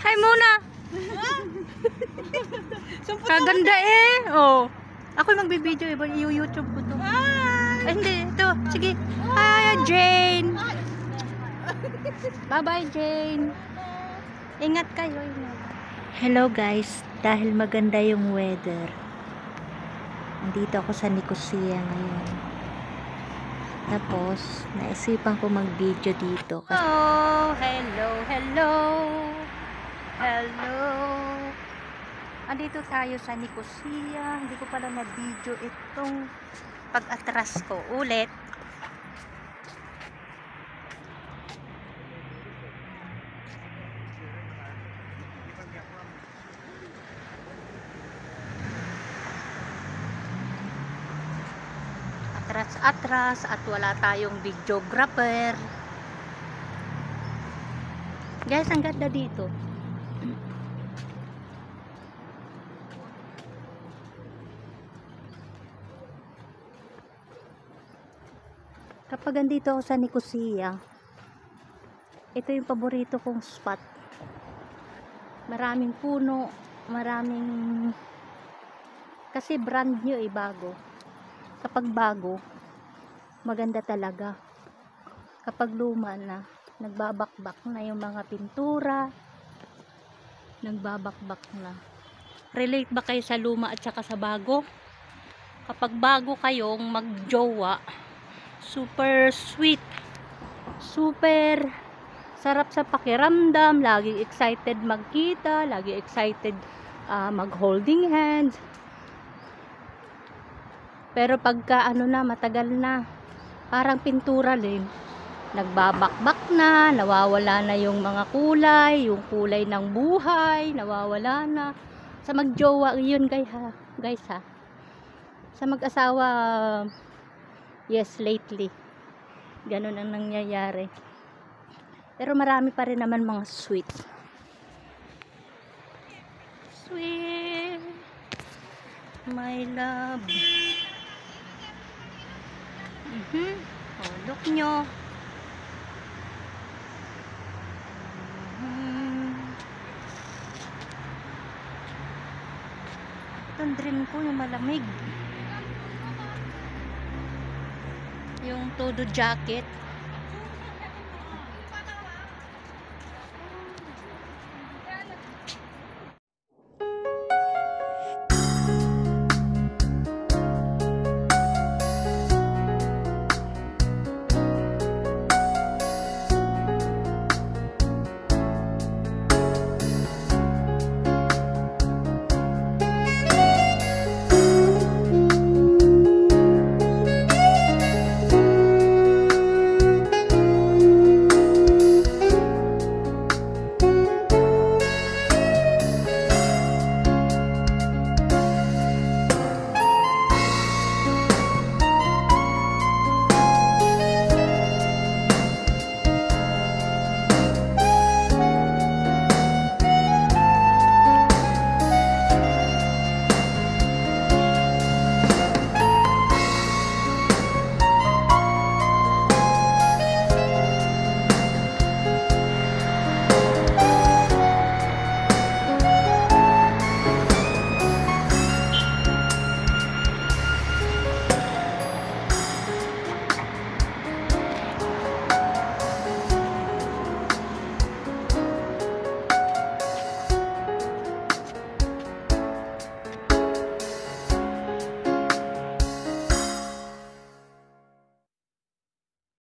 Hi muna. Kaganda eh. Oh. Ako magbibideo iba i-YouTube ko to. Ay, hindi, ito. Sige. Hi, Jane. Bye-bye, Jane. Ingat kayo, ingat. Hello guys, dahil maganda yung weather. Nandito ako sa Nicosia ngayon. Tapos, naisipan ko mag-video dito. Hello, hello, hello. Hello. Andito tayo sa Nicosia. Hindi ko pala na-video itong pag-atras ko. Ulit. Atras at wala tayong videographer. Guys, ang ganda dito. Kapag andito ako sa Nicosia, ito yung paborito kong spot. Maraming puno, maraming kasi brand new eh, bago. Kapag bago, maganda talaga. Kapag luma na, nagbabakbak na yung mga pintura, nagbabakbak na. Relate ba kayo sa luma at saka sa bago? Kapag bago kayong magjowa, super sweet, super sarap sa pakiramdam, laging excited magkita, laging excited mag holding hands. Pero pagka ano na, matagal na, parang pintura din, nagbabakbak na, nawawala na yung mga kulay, yung kulay ng buhay, nawawala na. Sa magjowa, yun guys ha. Sa mag-asawa, yes, lately, ganun ang nangyayari. Pero marami pa rin naman mga sweet. Sweet, my love. Oh, look nyo. Itong dream ko yung malamig. Yung todo jacket.